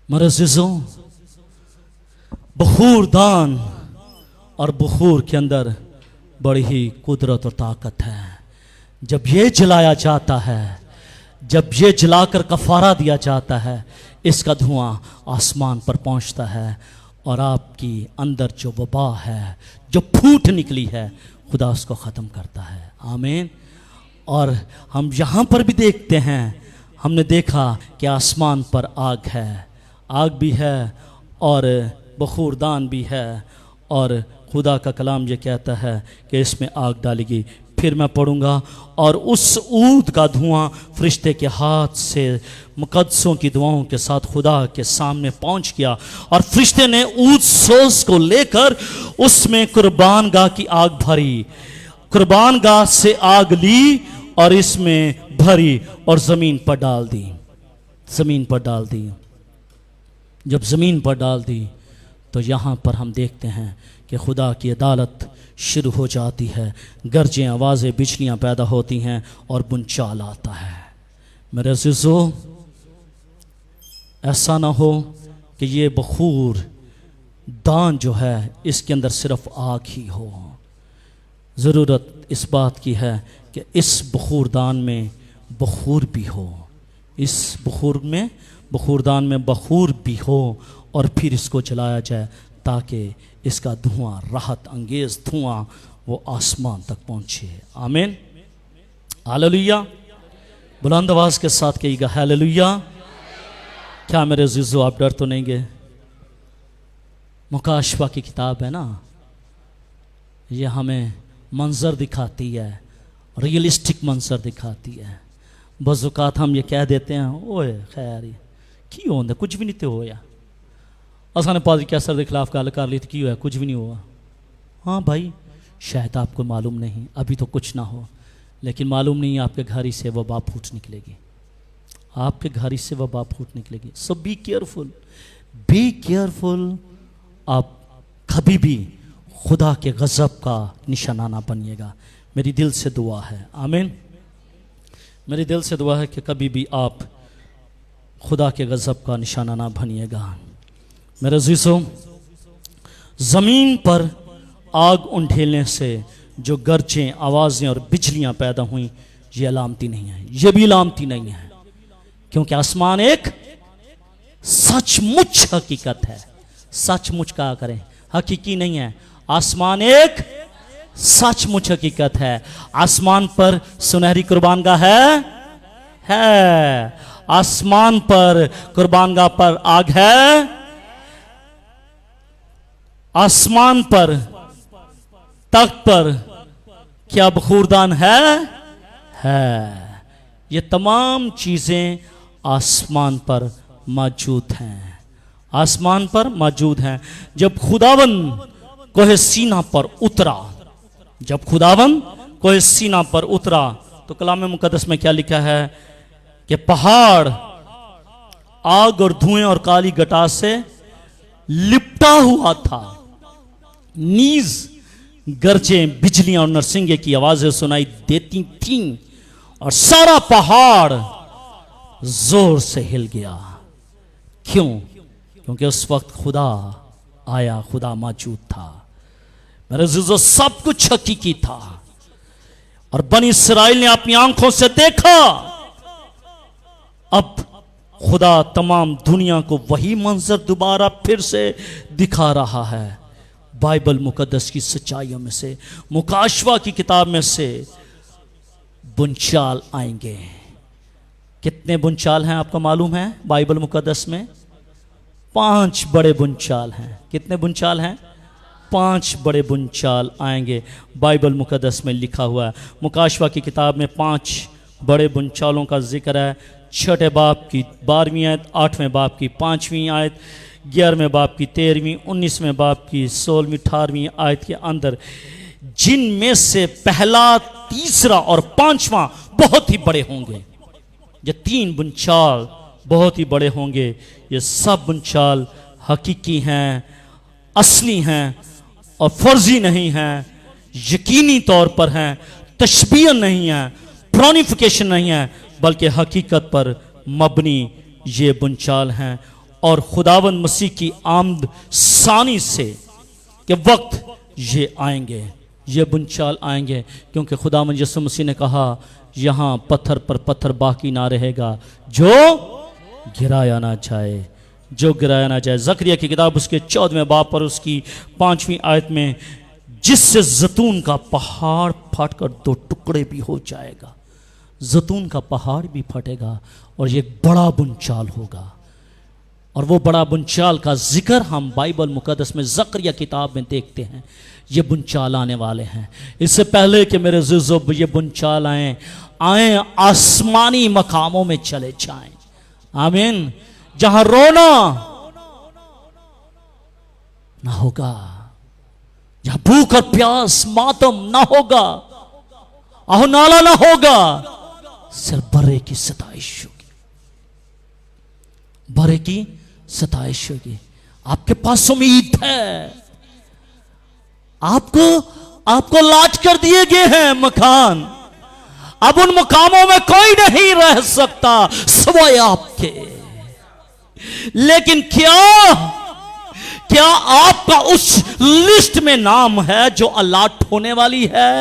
मेरे अज़ीज़ों, बखूर दान और बखूर के अंदर बड़ी ही कुदरत और ताकत है। जब ये जलाया जाता है, जब ये जलाकर कफारा दिया जाता है, इसका धुआं आसमान पर पहुंचता है और आपकी अंदर जो वबा है, जो फूट निकली है, खुदा उसको ख़त्म करता है। आमीन। और हम यहाँ पर भी देखते हैं, हमने देखा कि आसमान पर आग है, आग भी है और बखूरदान भी है, और खुदा का कलाम ये कहता है कि इसमें आग डालेगी। फिर मैं पढ़ूंगा, और उस ऊद का धुआं फरिश्ते के हाथ से मुकद्दसों की दुआओं के साथ खुदा के सामने पहुंच गया, और फरिश्ते ने ऊद सोस को लेकर उसमें कुर्बान गाह की आग भरी, कुर्बान गाह से आग ली और इसमें भरी और ज़मीन पर डाल दी, ज़मीन पर डाल दी। जब ज़मीन पर डाल दी तो यहाँ पर हम देखते हैं कि खुदा की अदालत शुरू हो जाती है। गरजें, आवाज़ें, बिजलियाँ पैदा होती हैं और बुनचाल आता है। मेरे अज़ीज़ों, ऐसा ना हो कि ये बखूर दान जो है इसके अंदर सिर्फ आग ही हो। ज़रूरत इस बात की है कि इस बखूर दान में बखूर भी हो, इस बखूर में, बखूरदान में बखूर भी हो, और फिर इसको जलाया जाए ताकि इसका धुआं, राहत अंगेज धुआं, वो आसमान तक पहुंचे। आमीन, हालेलुया। बुलंद आवाज के साथ कहिएगा हालेलुया। क्या मेरे अज़ीज़ों, आप डर तो नहीं गए? मुकाशफा की किताब है ना, ये हमें मंजर दिखाती है, रियलिस्टिक मंजर दिखाती है। बज़ौक़ात हम ये कह देते हैं, ओए खैर की होंदा, कुछ भी नहीं तो होया, असाने पादरी कैसर के खिलाफ गल कर ली तो की हुआ, कुछ भी नहीं हुआ। हाँ भाई, शायद आपको मालूम नहीं, अभी तो कुछ ना हो, लेकिन मालूम नहीं आपके घर ही से वबा फूट निकलेगी, आपके घर ही से वबा फूट निकलेगी। सो बी केयरफुल, बी केयरफुल। आप कभी भी खुदा के गज़ब का निशाना ना बनिएगा। मेरी दिल से दुआ है, आमीन, मेरी दिल से दुआ है कि कभी भी आप खुदा के गज़ब का निशाना ना बनिएगा। मेरे अज़ीज़ों, ज़मीन पर आग उंडेलने से जो गरजें, आवाज़ें और बिजलियां पैदा हुई, ये अलामती नहीं है, ये भी अलामती नहीं है, क्योंकि आसमान एक सचमुच हकीकत है। सचमुच कहा करें, हकीकी नहीं है। आसमान एक सचमुच हकीकत है। आसमान पर सुनहरी कुर्बानगाह है। आसमान पर कुर्बानगाह पर आग है। आसमान पर तख्त पर क्या बखूरदान है। ये तमाम चीजें आसमान पर मौजूद हैं, आसमान पर मौजूद हैं। जब खुदावन कोहे सीना पर उतरा, जब खुदावन कोहे सीना पर उतरा, तो कलाम मुकद्दस में क्या लिखा है कि पहाड़ आग और धुएं और काली घटा से लिपटा हुआ था। नीज, गरजें, बिजलियां और नरसिंगे की आवाजें सुनाई देती थीं और सारा पहाड़ जोर से हिल गया। क्यों? क्योंकि उस वक्त खुदा आया, खुदा मौजूद था। मेरे अज़ीज़ों, सब कुछ हकीकी था और बनी इस्राएल ने अपनी आंखों से देखा। अब खुदा तमाम दुनिया को वही मंजर दोबारा फिर से दिखा रहा है। बाइबल मुकद्दस की सच्चाइयों में से, मुकाशवा की किताब में से बुनचाल आएंगे। कितने बुनचाल हैं आपको मालूम है? बाइबल मुकद्दस में 5 बड़े बुनचाल हैं। कितने बुनचाल हैं? 5 बड़े बुनचाल आएंगे। बाइबल मुकद्दस में लिखा हुआ है। मुकाशवा की किताब में 5 बड़े बुनचालों का जिक्र है। 6 बाब की 12वीं आयत, 8वें बाब की 5वीं आयत, 11वें बाब की 13वीं, 19वें बाब की 16वीं, 18वीं आयत के अंदर, जिनमें से पहला, तीसरा और 5वां बहुत ही बड़े होंगे। ये 3 बुनचाल बहुत ही बड़े होंगे। ये सब बुनचाल हकीकी हैं, असली हैं और फर्जी नहीं हैं, यकीनी तौर पर हैं, तशबीह नहीं है, प्रोनिफिकेशन नहीं है, बल्कि हकीकत पर मबनी ये बुनचाल हैं। और खुदावन मसीह की आमद सानी से के वक्त ये आएंगे, ये बुनचाल आएंगे, क्योंकि खुदावन यीशु मसीह ने कहा, यहाँ पत्थर पर पत्थर बाकी ना रहेगा जो गिराया ना जाए, जो गिराया ना जाए। ज़करिया की किताब उसके 14वें बाब पर उसकी 5वीं आयत में, जिससे जैतून का पहाड़ फटकर 2 टुकड़े भी हो जाएगा। जैतून का पहाड़ भी फटेगा और ये बड़ा बुनचाल होगा। और वो बड़ा बुनचाल का जिक्र हम बाइबल मुकद्दस में ज़करिया किताब में देखते हैं। ये बुनचाल आने वाले हैं। इससे पहले कि मेरे अज़ीज़ों ये बुनचाल आए आसमानी मकामों में चले जाएं। आमीन। जहां रोना ना होगा, जहां भूख और प्यास, मातम ना होगा, आहो नाला ना होगा, सिर्फ बरे की सताइश होगी, बरे की सताइश होगी। आपके पास उम्मीद है। आपको लाट कर दिए गए हैं मकान। अब उन मकामों में कोई नहीं रह सकता सिवाय आपके। लेकिन क्या आपका उस लिस्ट में नाम है जो अलाट होने वाली है?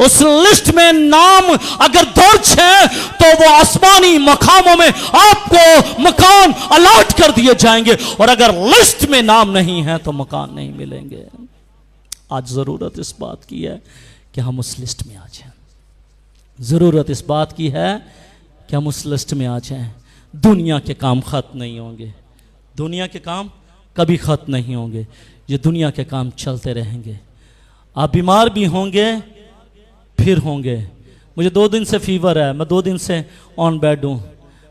उस लिस्ट में नाम अगर दर्ज है तो वो आसमानी मकामों में आपको मकान अलाट कर दिए जाएंगे, और अगर लिस्ट में नाम नहीं है तो मकान नहीं मिलेंगे। आज जरूरत इस बात की है कि हम उस लिस्ट में आ जाएं। जरूरत इस बात की है कि हम उस लिस्ट में आ जाएं। दुनिया के काम खत्म नहीं होंगे, दुनिया के काम कभी खत्म नहीं होंगे। ये दुनिया के काम चलते रहेंगे। आप बीमार भी होंगे, फिर होंगे। मुझे 2 दिन से फीवर है, मैं 2 दिन से ऑन बेड हूँ।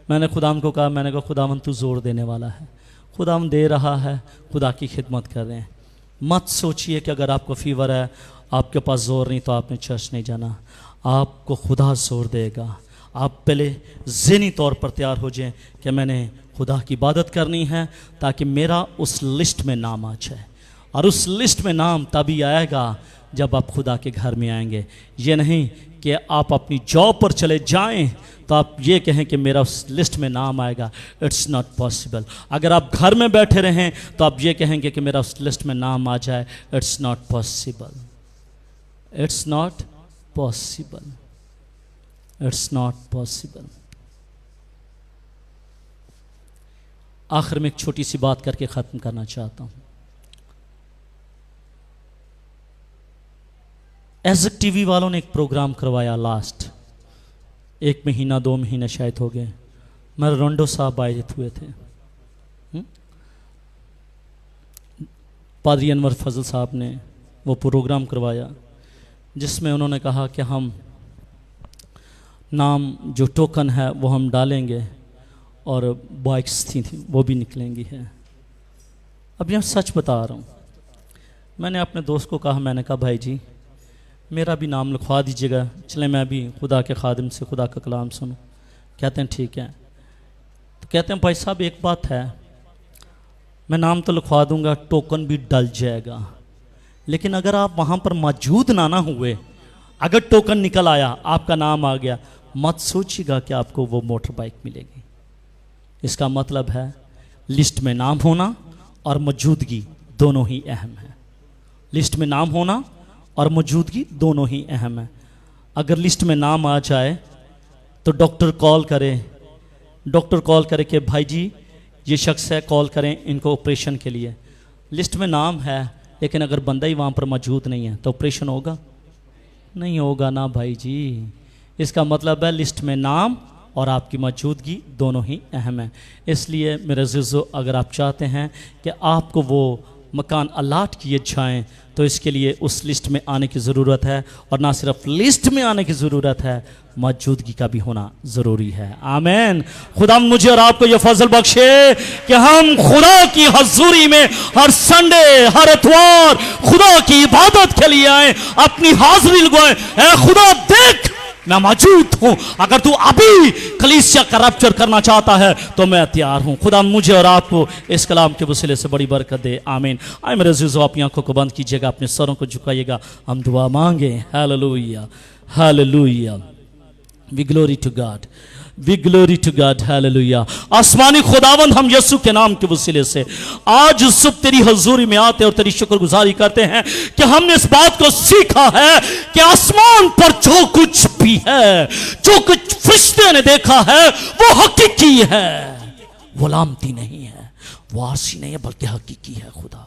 मैंने खुदाम को कहा, मैंने कहा खुदावन तू जोर देने वाला है। खुदावन दे रहा है, खुदा की खिदमत कर रहे हैं। मत सोचिए कि अगर आपको फीवर है, आपके पास जोर नहीं तो आपने चर्च नहीं जाना। आपको खुदा जोर देगा। आप पहले ज़हनी तौर पर तैयार हो जाएं कि मैंने खुदा की इबादत करनी है, ताकि मेरा उस लिस्ट में नाम आ जाए। और उस लिस्ट में नाम तभी आएगा जब आप खुदा के घर में आएंगे। ये नहीं कि आप अपनी जॉब पर चले जाएं तो आप ये कहें कि मेरा उस लिस्ट में नाम आएगा। It's not possible. अगर आप घर में बैठे रहें तो आप ये कहेंगे कि मेरा उस लिस्ट में नाम आ जाए। It's not possible. It's not possible, it's not possible. आखिर में एक छोटी सी बात करके ख़त्म करना चाहता हूँ। एज़ टीवी वालों ने एक प्रोग्राम करवाया, लास्ट 1 महीना 2 महीने शायद हो गए। मेरे रोंडो साहब आए हुए थे, पादरी अनवर फजल साहब ने वो प्रोग्राम करवाया, जिसमें उन्होंने कहा कि हम नाम जो टोकन है वो हम डालेंगे और बाइक्स थी वो भी निकलेंगी है। अब यहाँ सच बता रहा हूँ, मैंने अपने दोस्त को कहा, मैंने कहा भाई जी मेरा भी नाम लिखवा दीजिएगा, चले मैं भी खुदा के खादिम से खुदा का कलाम सुनूं। कहते हैं ठीक है। तो कहते हैं भाई साहब एक बात है, मैं नाम तो लिखवा दूंगा, टोकन भी डल जाएगा, लेकिन अगर आप वहाँ पर मौजूद ना हुए, अगर टोकन निकल आया, आपका नाम आ गया, मत सोचिएगा कि आपको वो मोटर बाइक मिलेगी। इसका मतलब है लिस्ट में नाम होना और मौजूदगी दोनों ही अहम है। लिस्ट में नाम होना और मौजूदगी दोनों ही अहम है। अगर लिस्ट में नाम आ जाए तो डॉक्टर कॉल करे कि भाई जी ये शख्स है, कॉल करें इनको ऑपरेशन के लिए। लिस्ट में नाम है, लेकिन अगर बंदा ही वहाँ पर मौजूद नहीं है तो ऑपरेशन होगा? नहीं होगा ना भाई जी। इसका मतलब है लिस्ट में नाम और आपकी मौजूदगी दोनों ही अहम है। इसलिए मेरे अज़ीज़ों, अगर आप चाहते हैं कि आपको वो मकान अलाट किए जाएँ, तो इसके लिए उस लिस्ट में आने की ज़रूरत है, और ना सिर्फ लिस्ट में आने की ज़रूरत है, मौजूदगी का भी होना ज़रूरी है। आमीन। खुदा मुझे और आपको ये फजल बख्शे कि हम खुदा की हजूरी में हर संडे, हर इतवार खुदा की इबादत के लिए आए, अपनी हाजिरी लगवाएं। ऐ खुदा देख मैं मौजूद हूं, अगर तू अभी कलीसिया का रप्चर करना चाहता है तो मैं तैयार हूं। खुदा मुझे और आपको इस कलाम के वसीले से बड़ी बरकत दे। आमीन। आए मेरे अज़ीज़ों, अपनी आंखों को बंद कीजिएगा, अपने सरों को झुकाइएगा, हम दुआ मांगे। Hallelujah, hallelujah, we glory to God, we glory to God, hallelujah. आसमानी खुदावंद, हम यीशु के नाम के वसीले से आज सुबह तेरी हजूरी में आते और तेरी शुक्रगुजारी करते हैं कि हमने इस बात को सीखा है कि आसमान पर जो कुछ भी है, जो कुछ फरिश्ते ने देखा है, वो हकीकी है, वो लामती नहीं है, वो आरसी नहीं है, बल्कि हकीकी है। खुदा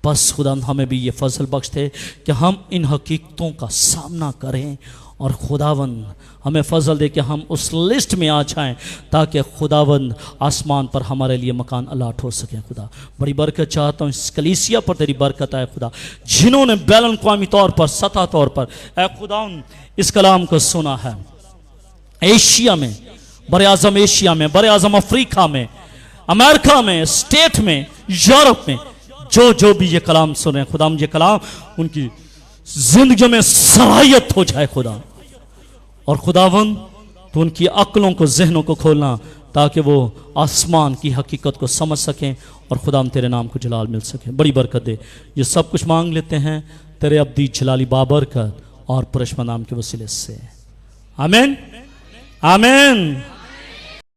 बस खुदा हमें भी ये फजल बख्श दे कि हम इन हकीकतों का सामना करें, और खुदावंद हमें फजल दे कि हम उस लिस्ट में आ जाएं, ताकि खुदावंद आसमान पर हमारे लिए मकान अलाट हो सके। खुदा बड़ी बरकत चाहता हूँ, इस कलीसिया पर तेरी बरकत आए खुदा, जिन्होंने बैलन अक़वामी तौर पर, सतह तौर पर ऐ खुदावंद इस कलाम को सुना है, एशिया में, बर आज़म एशिया में, बर आज़म अफ्रीका में, अमेरिका में, स्टेट में, यूरोप में, जो भी ये कलाम सुने खुदा, ये कलाम उनकी जिंदगी में सरायत हो जाए खुदा। और खुदावंद तो उनकी अक्लों को, जहनों को खोलना, ताकि वो आसमान की हकीकत को समझ सकें, और खुदा तेरे नाम को जलाल मिल सके। बड़ी बरकत दे। ये सब कुछ मांग लेते हैं तेरे अब्दी जलाली बाबरकत और पुरश्मा नाम के वसीले से। आमीन, आमीन।